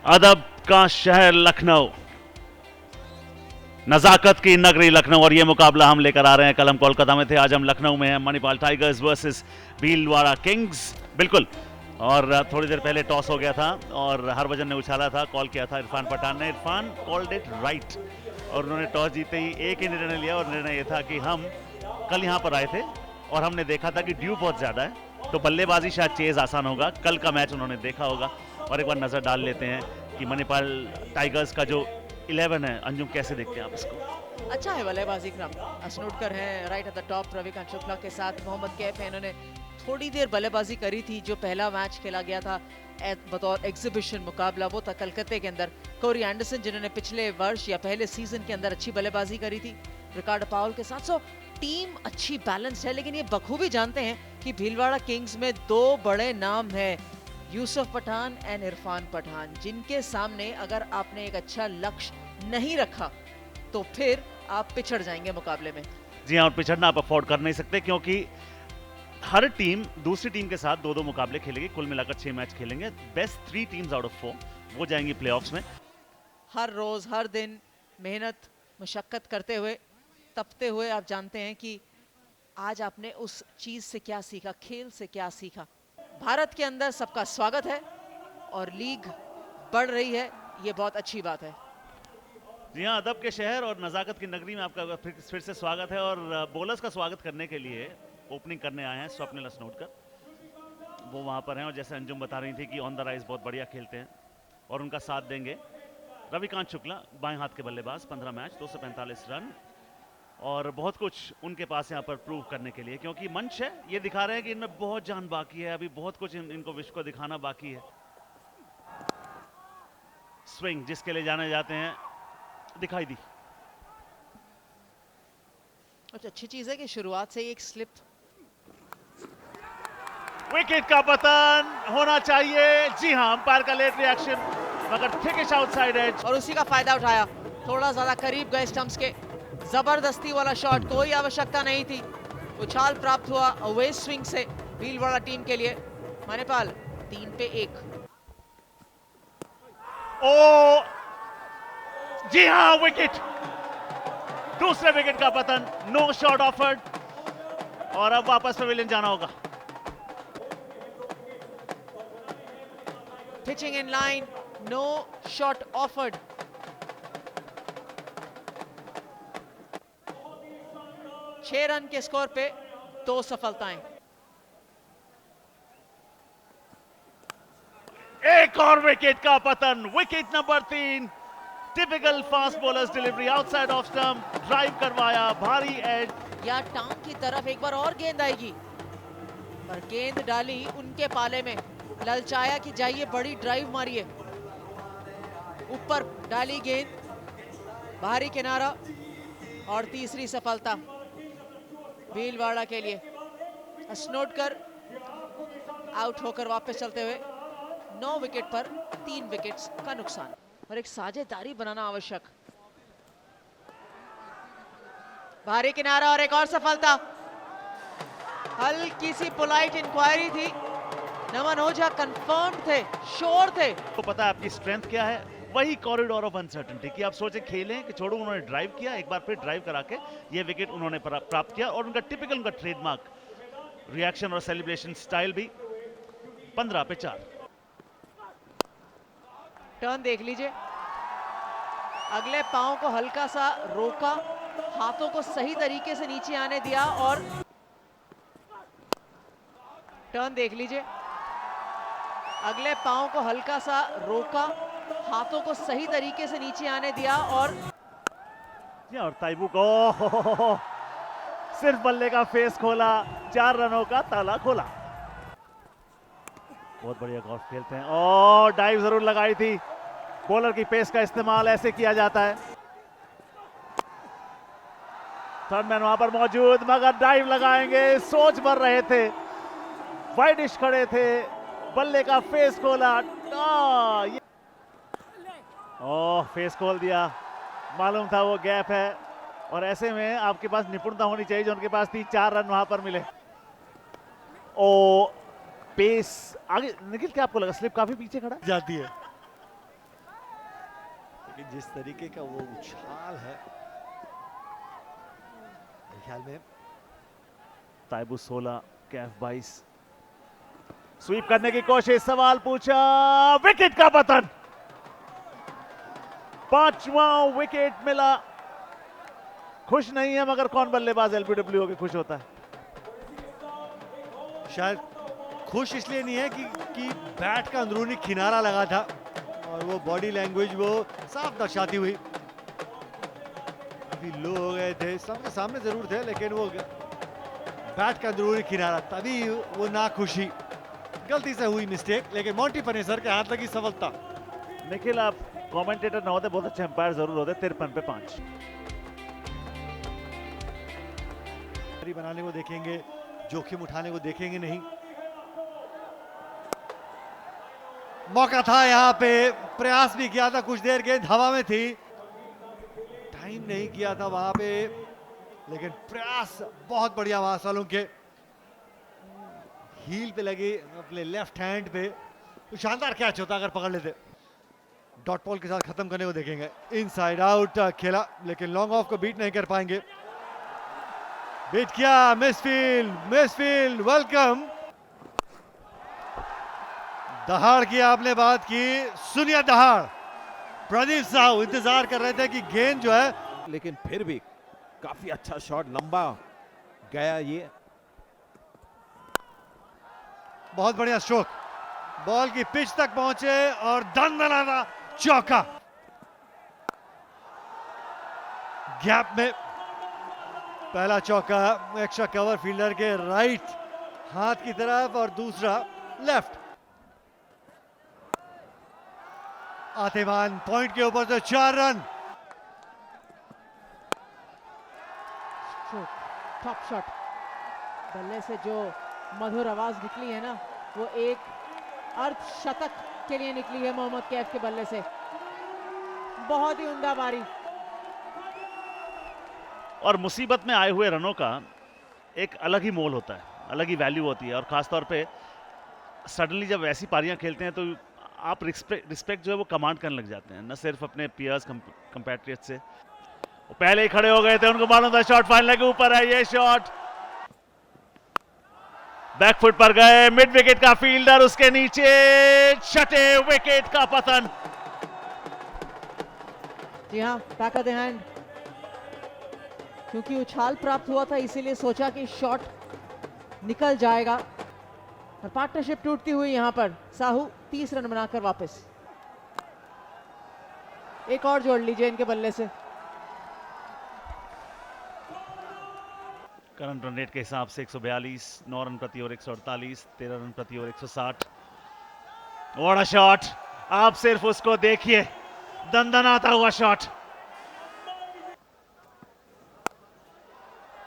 अदब का शहर लखनऊ, नजाकत की नगरी लखनऊ, और ये मुकाबला हम लेकर आ रहे हैं। कल हम कोलकाता में थे, आज हम लखनऊ में हैं। Manipal tigers versus Bhilwara Kings. बिल्कुल, और थोड़ी देर पहले टॉस हो गया था और हरभजन ने उछाला था, कॉल किया था इरफान पठान ने। इरफान कॉल्ड इट राइट और उन्होंने टॉस जीते ही एक ही निर्णय लिया, और निर्णय ये था कि हम कल यहाँ पर आए थे और हमने देखा था कि ड्यू बहुत ज़्यादा है, तो बल्लेबाजी शायद चेज आसान होगा। कल का मैच उन्होंने देखा होगा, और एक बार नज़र डाल लेते हैं कि मणिपाल टाइगर्स का जो 11 है। अंजुम, कैसे देखते हैं आप इसको? अच्छा है बल्लेबाजी क्रम। अस्नोडकर हैं right at the top, Ravikant Shukla के साथ मोहम्मद कैफ है। इन्होंने थोड़ी देर बल्लेबाजी करी थी। जो पहला मैच खेला गया था बतौर एग्जीबिशन मुकाबला, वो था कलकत्ते के अंदर। कोरी एंडरसन जिन्होंने पिछले वर्ष या पहले सीजन के अंदर अच्छी बल्लेबाजी करी थी रिकार्डो पाउल के साथ। सो टीम अच्छी बैलेंस्ड है, लेकिन ये बखूबी जानते हैं कि भीलवाड़ा किंग्स में दो बड़े नाम हैं, यूसुफ पठान एंड इरफान पठान, जिनके सामने अगर आपने एक अच्छा लक्ष्य नहीं रखा तो फिर आप पिछड़ जाएंगे मुकाबले में। जी हाँ, और पिछड़ना आप अफोर्ड कर नहीं सकते, क्योंकि हर टीम दूसरी टीम के साथ दो दो मुकाबले खेलेगी। कुल मिलाकर 6 मैच खेलेंगे। बेस्ट 3 टीम्स आउट ऑफ 4 वो जाएंगी प्लेऑफ्स में। हर रोज हर दिन मेहनत मशक्कत करते हुए, तपते हुए, आप जानते हैं कि आज आपने उस चीज से क्या सीखा, खेल से क्या सीखा। भारत के अंदर सबका स्वागत है और लीग बढ़ रही है, ये बहुत अच्छी बात है। जी हाँ, अदब के शहर और नज़ाकत की नगरी में आपका फिर से स्वागत है। और बॉलर्स का स्वागत करने के लिए ओपनिंग करने आए हैं स्वप्निल अस्नोडकर, वो वहाँ पर हैं। और जैसे अंजुम बता रही थी कि ऑन द राइज बहुत बढ़िया खेलते हैं, और उनका साथ देंगे रविकांत शुक्ला, बाएं हाथ के बल्लेबाज। 15 मैच, 245 रन, और बहुत कुछ उनके पास यहाँ पर प्रूव करने के लिए, क्योंकि मंच है, ये दिखा रहे हैं कि इनमें बहुत जान बाकी है, अभी बहुत कुछ इनको विश्व को दिखाना बाकी है। स्विंग जिसके लिए जाने जाते हैं दिखाई दी। अच्छी चीज है कि शुरुआत से ही एक स्लिप। विकेट का पतन होना चाहिए। जी हाँ, अंपायर का लेट रिएक्शन, मगर थिकिश आउटसाइड एज, और उसी का फायदा उठाया। थोड़ा ज्यादा करीब गए स्टंप्स के, जबरदस्ती वाला शॉट, कोई आवश्यकता नहीं थी। उछाल प्राप्त हुआ अवे स्विंग से भीलवाड़ा टीम के लिए। मणिपाल 3 पे 1। ओ जी हाँ, विकेट, दूसरे विकेट का पतन। नो शॉट ऑफर्ड, और अब वापस पवेलियन जाना होगा। Pitching in line, no shot offered. छह रन के स्कोर पे 2 सफलताएं। एक और विकेट का पतन, wicket number 3। Typical fast bowlers delivery, outside off stump, drive करवाया, भारी एज, या टांग की तरफ एक बार और गेंद आएगी, पर गेंद डाली उनके पाले में। ललचाया कि जाइए बड़ी ड्राइव मारिए, ऊपर डाली गेंद, बाहरी किनारा, और तीसरी सफलता भीलवाड़ा के लिए। अस्नोडकर आउट होकर वापस चलते हुए 9 विकेट पर 3 विकेट्स का नुकसान, और एक साझेदारी बनाना आवश्यक। बाहरी किनारा और एक और सफलता। हल्की सी पोलाइट इंक्वायरी थी, नमन ओझा कंफर्म थे, श्योर थे। तो पता है आपकी स्ट्रेंथ क्या है? वही कॉरिडोर ऑफ अनसर्टेनिटी कि आप सोचे खेलें कि छोड़ो। उन्होंने ड्राइव किया, एक बार फिर ड्राइव करा के ये विकेट उन्होंने प्राप्त किया, और उनका टिपिकल, उनका ट्रेडमार्क रिएक्शन और सेलिब्रेशन स्टाइल भी। 15 पे 4। टर्न देख लीजिए, अगले पांव को हल्का सा रोका, हाथों को सही तरीके से नीचे आने दिया, और टर्न देख लीजिए, अगले पांव को हल्का सा रोका, हाथों को सही तरीके से नीचे आने दिया, और ताइबू को सिर्फ बल्ले का फेस खोला, 4 रनों का ताला खोला। बहुत बढ़िया गोल्फ खेलते हैं, और डाइव जरूर लगाई थी। बॉलर की पेस का इस्तेमाल ऐसे किया जाता है। थर्डमैन वहां पर मौजूद, मगर डाइव लगाएंगे, सोच भर रहे थे, वाइडिश खड़े थे, बल्ले का फेस खोला। ओह, फेस खोल दिया, मालूम था वो गैप है, और ऐसे में आपके पास निपुणता होनी चाहिए जो उनके पास थी। 4 रन वहां पर मिले। ओ पेस आगे निखिल, क्या आपको लगा स्लिप काफी पीछे खड़ा जाती है? लेकिन जिस तरीके का वो उछाल है, मेरे ख्याल में ताइबू 16, कैफ 22। स्वीप करने की कोशिश, सवाल पूछा, विकेट का पतन। 5वां विकेट मिला। खुश नहीं है, मगर कौन बल्लेबाज एलबीडब्ल्यू के खुश होता है? शायद खुश इसलिए नहीं है कि बैट का अंदरूनी किनारा लगा था और वो बॉडी लैंग्वेज वो साफ दर्शाती हुई। अभी लो हो गए थे, सबके सामने जरूर थे, लेकिन वो बैट का अंदरूनी किनारा, तभी वो नाखुशी। गलती से हुई मिस्टेक, लेकिन मॉन्टी पनेसर के हाथ लगी सफलता। निखिल, आप कमेंटेटर ना होते, बहुत अच्छे अंपायर जरूर होते। 53 पे 5 बनाने को देखेंगे, जोखिम उठाने को देखेंगे नहीं। मौका था यहाँ पे, प्रयास भी किया था, कुछ देर गेंद हवा में थी, टाइम नहीं किया था वहां पे, लेकिन प्रयास बहुत बढ़िया वहां सालों के हील पे लगी, अपने लेफ्ट हैंड पे, तो शानदार कैच होता अगर पकड़ लेते। डॉट बॉल के साथ खत्म करने को देखेंगे। इनसाइड आउट खेला, लेकिन लॉन्ग ऑफ को बीट नहीं कर पाएंगे। बीट किया, मिसफील्ड, वेलकम। दहाड़ की आपने बात की, सुनिए दहाड़। प्रदीप साहू इंतजार कर रहे थे कि गेंद जो है, लेकिन फिर भी काफी अच्छा शॉट, लंबा गया ये। बहुत बढ़िया स्ट्रोक, बॉल की पिच तक पहुंचे और दंदनाना चौका। गैप में पहला चौका, एक्स्ट्रा कवर फील्डर के राइट हाथ की तरफ और दूसरा लेफ्ट। आतिमान पॉइंट के ऊपर से 4 रन। टॉप शॉट, बल्ले से जो मधुर आवाज निकली है ना, वो एक अर्धशतक के लिए निकली है मोहम्मद कैफ के बल्ले से। बहुत ही उम्दा बारी। और मुसीबत में आए हुए रनों का एक अलग ही मोल होता है, अलग ही वैल्यू होती है। और खासतौर पे सडनली जब ऐसी पारियां खेलते हैं तो आप रिस्पेक्ट जो है वो कमांड करने लग जाते हैं, न सिर्फ अपने पियर्स कंपैट्रियट से। वो पहले ही खड़े हो गए थे, उनको मालूम था शॉट फाइनल के ऊपर है। ये शॉट बैकफुट पर गए, मिड विकेट का फील्डर उसके नीचे, छठे विकेट का पतन। जी हाँ, बैक ऑफ द हैंड, क्योंकि उछाल प्राप्त हुआ था इसीलिए सोचा कि शॉट निकल जाएगा, और पार्टनरशिप टूटती हुई यहां पर साहू 30 रन बनाकर वापस। एक और जोड़ लीजिए इनके बल्ले से। करंट रन रेट के हिसाब से 142, 9 रन प्रति ओवर 148, 13 रन प्रति ओवर 160। व्हाट अ शॉट, आप सिर्फ उसको देखिए, दंदनाता हुआ शॉट।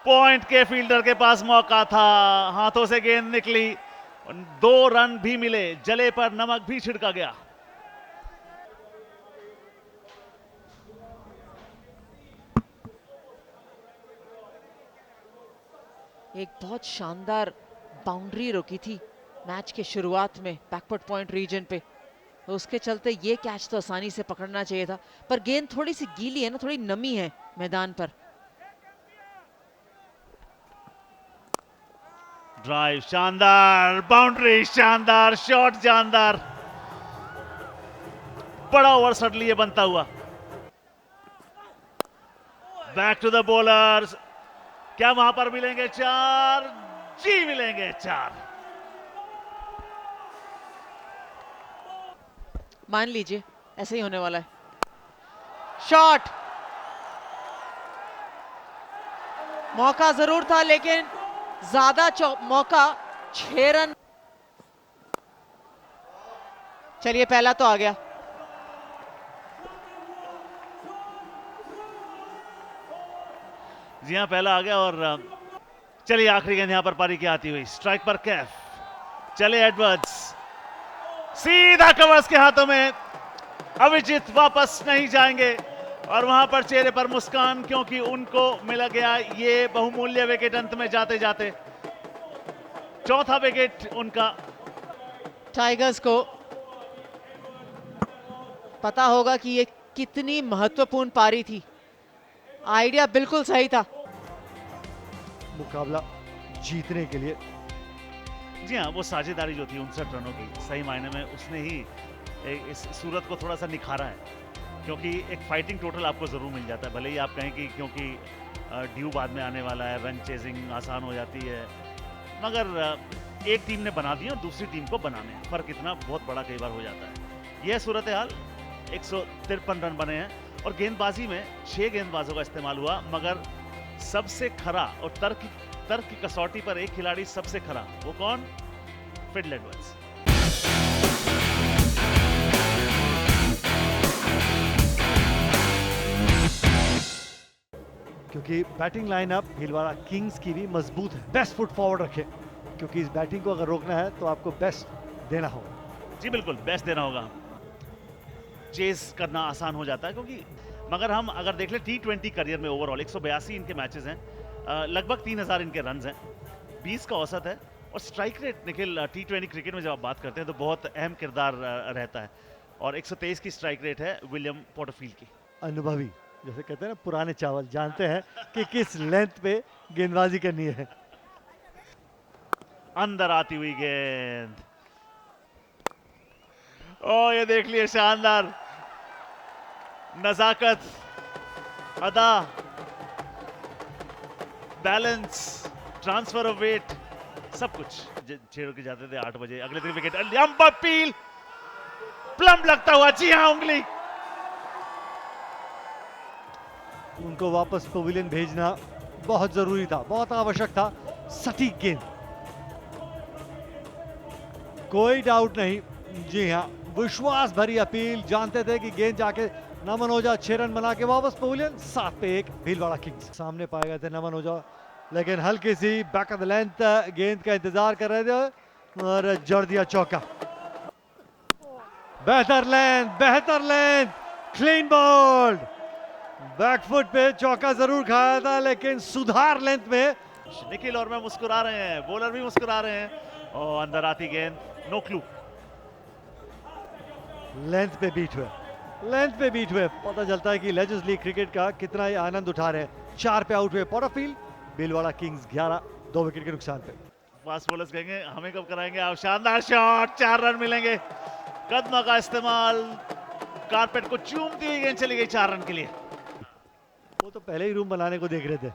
पॉइंट के फील्डर के पास मौका था, हाथों से गेंद निकली, 2 रन भी मिले, जले पर नमक भी छिड़का गया। एक बहुत शानदार बाउंड्री रोकी थी मैच के शुरुआत में बैकवर्ड पॉइंट रीजन पे, तो उसके चलते ये कैच तो आसानी से पकड़ना चाहिए था, पर गेंद थोड़ी सी गीली है ना, थोड़ी नमी है मैदान पर। ड्राइव शानदार, बाउंड्री शानदार, शॉट शानदार, बड़ा ओवर सडनली ये बनता हुआ। बैक टू द बॉलर्स, क्या वहां पर मिलेंगे 4? जी मिलेंगे 4। मान लीजिए ऐसे ही होने वाला है। शॉट, मौका जरूर था लेकिन ज्यादा मौका, 6 रन। चलिए पहला तो आ गया। जी हाँ, पहला आ गया। और चलिए आखिरी गेंद यहां पर पारी की आती हुई, स्ट्राइक पर कैफ, चले एडवर्ड्स, सीधा कवर्स के हाथों में। अभिजीत वापस नहीं जाएंगे और वहां पर चेहरे पर मुस्कान, क्योंकि उनको मिला गया ये बहुमूल्य विकेट अंत में जाते जाते, चौथा विकेट उनका। टाइगर्स को पता होगा कि ये कितनी महत्वपूर्ण पारी थी, आइडिया बिल्कुल सही था। मुकाबला जीतने के लिए जी हाँ, वो साझेदारी जो थी 59 रनों की, सही मायने में उसने ही इस सूरत को थोड़ा सा निखारा है, क्योंकि एक फाइटिंग टोटल आपको ज़रूर मिल जाता है। भले ही आप कहें कि क्योंकि ड्यू बाद में आने वाला है, रन चेजिंग आसान हो जाती है, मगर एक टीम ने बना दिया और दूसरी टीम को बनाने हैं, फ़र्क इतना बहुत बड़ा कई बार हो जाता है। यह सूरत हाल, 153 रन बने हैं और गेंदबाजी में 6 गेंदबाजों का इस्तेमाल हुआ, मगर सबसे खरा और तर्क की कसौटी पर एक खिलाड़ी सबसे खरा, वो कौन? Fidel Edwards. क्योंकि बैटिंग लाइनअप भीलवाड़ा किंग्स की भी मजबूत है। बेस्ट फुट फॉरवर्ड रखें, क्योंकि इस बैटिंग को अगर रोकना है तो आपको बेस्ट देना होगा। जी बिल्कुल, बेस्ट देना होगा। चेस करना आसान हो जाता है, क्योंकि मगर हम अगर देख लें T20 करियर में ओवरऑल 182 इनके मैचेस हैं, लगभग 3000 इनके रन्स हैं, 20 का औसत है और strike rate Nikhil T20 cricket में जब आप बात करते हैं तो बहुत अहम किरदार रहता है, और 123 की स्ट्राइक रेट है विलियम पोर्टरफील्ड की। अनुभवी, जैसे कहते हैं ना पुराने चावल, जानते हैं कि किस लेंथ पे गेंदबाजी करनी है। अंदर आती हुई गेंद, ओ ये देख लिए, शानदार नजाकत, अदा, बैलेंस, ट्रांसफर ऑफ वेट, सब कुछ। छेड़ के जाते थे 8 बजे, अगले दिन विकेट, लंबा पील, प्लम लगता हुआ, जी हाँ उंगली। उनको वापस पवेलियन भेजना बहुत जरूरी था, बहुत आवश्यक था। सटीक गेंद, कोई डाउट नहीं। जी हाँ, विश्वास भरी अपील, जानते थे कि गेंद जाके नमन ओझा 6 रन बना के वापस पवेलियन। 7 पे 1 भीलवाड़ा किंग्स। सामने पाए गए थे नमन ओझा, लेकिन हल्की सी बैक ऑफ द लेंथ गेंद का इंतजार कर रहे थे और जड़ दिया चौका। बेहतर लेंथ, क्लीन बॉल्ड। बैकफुट पे चौका जरूर खाया था, लेकिन सुधार लेंथ में। निखिल और मैं मुस्कुरा रहे हैं, बॉलर भी मुस्कुरा रहे हैं, और अंदर आती गेंद, नो क्लू। लेंथ पे बीट हुए, पता चलता है कि लेजेंड्स लीग क्रिकेट का कितना ही आनंद उठा रहे हैं। 4 पे आउट हुए पोर्टरफील्ड, भीलवाड़ा किंग्स 11, 2 विकेट के नुकसान पे। फास्ट बॉलर्स कहेंगे हमें कब कराएंगे आप शानदार शॉट, 4 रन मिलेंगे। कदम का इस्तेमाल, कारपेट को चूमती हुई गेंद चली गई 4 रन के लिए। वो तो पहले ही रूम बनाने को देख रहे थे,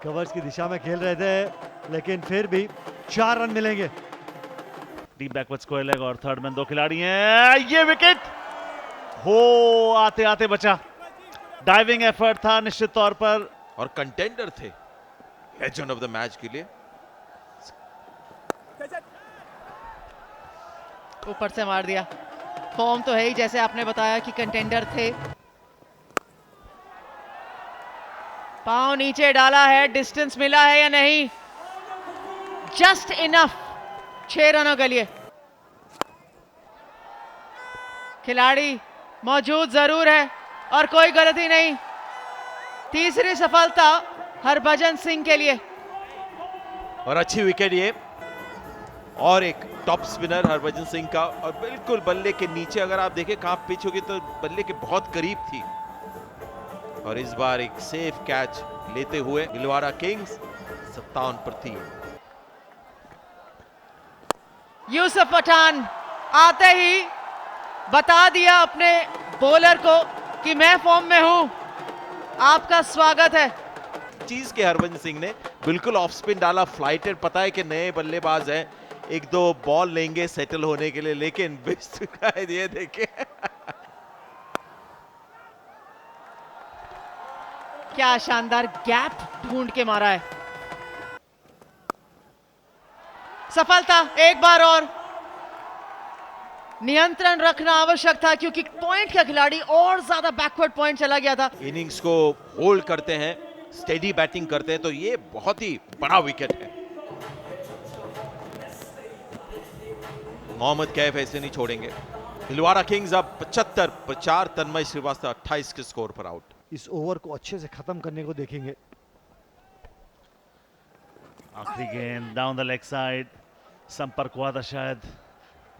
कवर्स की दिशा में खेल रहे थे, लेकिन फिर भी 4 रन मिलेंगे। डीप बैकवर्ड स्क्वायर लेग और थर्ड मैन 2 खिलाड़ी हैं, ये विकेट हो आते आते बचा। डाइविंग एफर्ट था निश्चित तौर पर, और कंटेंडर थे लेजेंड ऑफ द मैच के लिए। ऊपर से मार दिया। फॉर्म तो है ही, जैसे आपने बताया कि कंटेंडर थे। पांव नीचे डाला है, डिस्टेंस मिला है या नहीं? जस्ट इनफ 6 रनों के लिए। खिलाड़ी मौजूद जरूर है और कोई गलती नहीं। तीसरी सफलता हरभजन सिंह के लिए। और अच्छी विकेट ये, और एक टॉप स्पिनर हरभजन सिंह का, और बिल्कुल बल्ले के नीचे। अगर आप देखें कहां पिच होगी तो बल्ले के बहुत करीब थी, और इस बार एक सेफ कैच लेते हुए भीलवाड़ा किंग्स 57 पर थी। यूसुफ पठान आते ही बता दिया अपने बॉलर को कि मैं फॉर्म में हूं, आपका स्वागत है। चीज के हरभजन सिंह ने बिल्कुल ऑफ स्पिन डाला, फ्लाइटेड। पता है कि नए बल्लेबाज हैं, 1-2 बॉल लेंगे सेटल होने के लिए, लेकिन बिच चुका है। ये देखिए क्या शानदार गैप ढूंढ के मारा है। सफलता एक बार और। नियंत्रण रखना आवश्यक था, क्योंकि पॉइंट का खिलाड़ी और ज्यादा बैकवर्ड पॉइंट चला गया था। इनिंग्स को होल्ड करते हैं, स्टेडी बैटिंग करते हैं, तो ये बहुत ही बड़ा विकेट है। मोहम्मद कैफ ऐसे नहीं छोड़ेंगे। भीलवाड़ा किंग्स अब 75 पर 4, तन्मय श्रीवास्तव 28 के स्कोर पर आउट। इस ओवर को अच्छे से खत्म करने को देखेंगे। आखिरी गेंद डाउन द लेग साइड, संपर्क हुआ था शायद,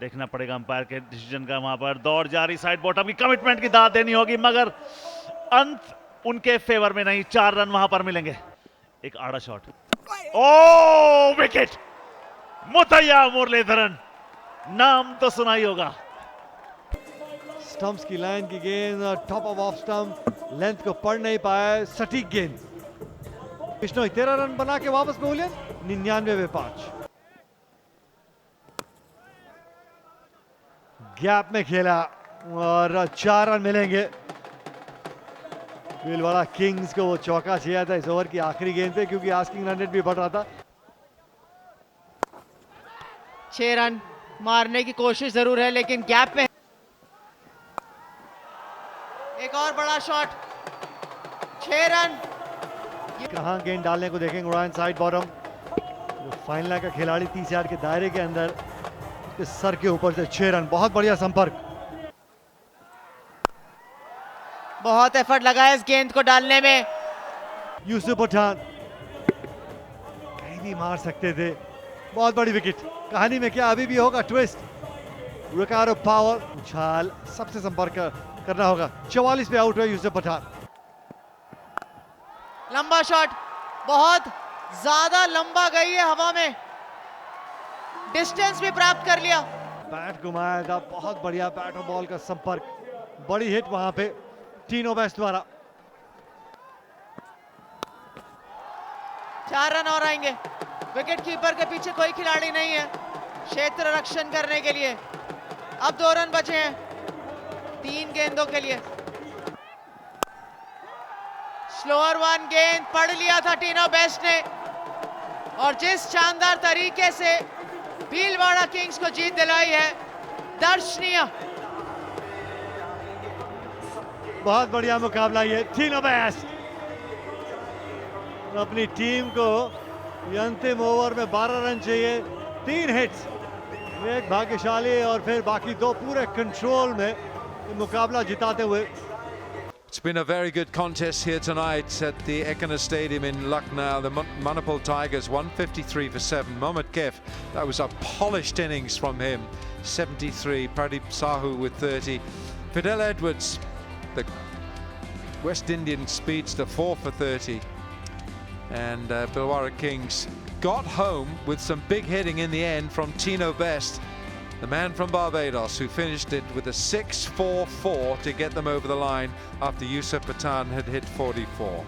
देखना पड़ेगा अंपायर के डिसीजन का। वहां पर दौड़ जारी, साइड बॉटम की कमिटमेंट की दाद देनी होगी, मगर अंत उनके फेवर में नहीं। 4 रन वहां पर मिलेंगे। एक आड़ा शॉट, ओ विकेट! मुथैया मुरलीधरन, नाम तो सुना ही होगा। स्टंप्स की लाइन की गेंद, टॉप ऑफ स्टंप, लेंथ को पढ़ नहीं पाया, सटीक गेंद। बिश्नोई 13 रन बना के वापस पहुंचे 99/5। गैप में खेला और 4 रन मिलेंगे। भीलवाड़ा किंग्स को वो चौका चाहिए था इस ओवर की आखिरी गेंद पे, क्योंकि आस्किंग रन रेट भी बढ़ रहा था। 6 रन मारने की कोशिश जरूर है, लेकिन गैप में एक और बड़ा शॉट। 6 रन। कहां गेंद डालने को देखेंगे उड़ान साइड बॉटम। फाइनल का खिलाड़ी 30 यार्ड के दायरे के अंदर, के सर के ऊपर से 6 रन। बहुत बढ़िया संपर्क, बहुत एफर्ट लगा है इस गेंद को डालने में। यूसुफ पठान कहीं भी मार सकते थे। बहुत बड़ी विकेट। कहानी में क्या अभी भी होगा ट्विस्ट? रिकार्डो पावर उछाल, सबसे संपर्क करना होगा। 44 पे आउट हुआ यूसुफ पठान। लंबा शॉट, बहुत ज्यादा लंबा गई है हवा में, डिस्टेंस भी प्राप्त कर लिया। बैट घुमाया था, बहुत बढ़िया बैट और बॉल का संपर्क। बड़ी हिट वहां पे टीनो बेस्ट द्वारा। 4 रन और आएंगे। विकेट कीपर के पीछे कोई खिलाड़ी नहीं है क्षेत्र रक्षण करने के लिए। अब 2 रन बचे हैं 3 गेंदों के लिए। स्लोअर वन गेंद पढ़ लिया था टीनो बेस्ट ने, और जिस शानदार तरीके से भीलवाड़ा किंग्स को जीत दिलाई है, दर्शनीय। बहुत बढ़िया मुकाबला ये। टीनो बेस्ट अपनी टीम को ये अंतिम ओवर में 12 रन चाहिए, 3 हिट्स, एक भाग्यशाली और फिर बाकी 2 पूरे कंट्रोल में ये मुकाबला जिताते हुए। It's been a very good contest here tonight at the Ekana Stadium in Lucknow. The Manipal Tigers 153 for 7. Mohammad Kaif, that was a polished innings from him. 73. Pradeep Sahu with 30. Fidel Edwards, the West Indian speedster, 4 for 30. And Bhilwara Kings got home with some big hitting in the end from Tino Best, the man from Barbados, who finished it with a 6-4-4 to get them over the line after Yusuf Pathan had hit 44.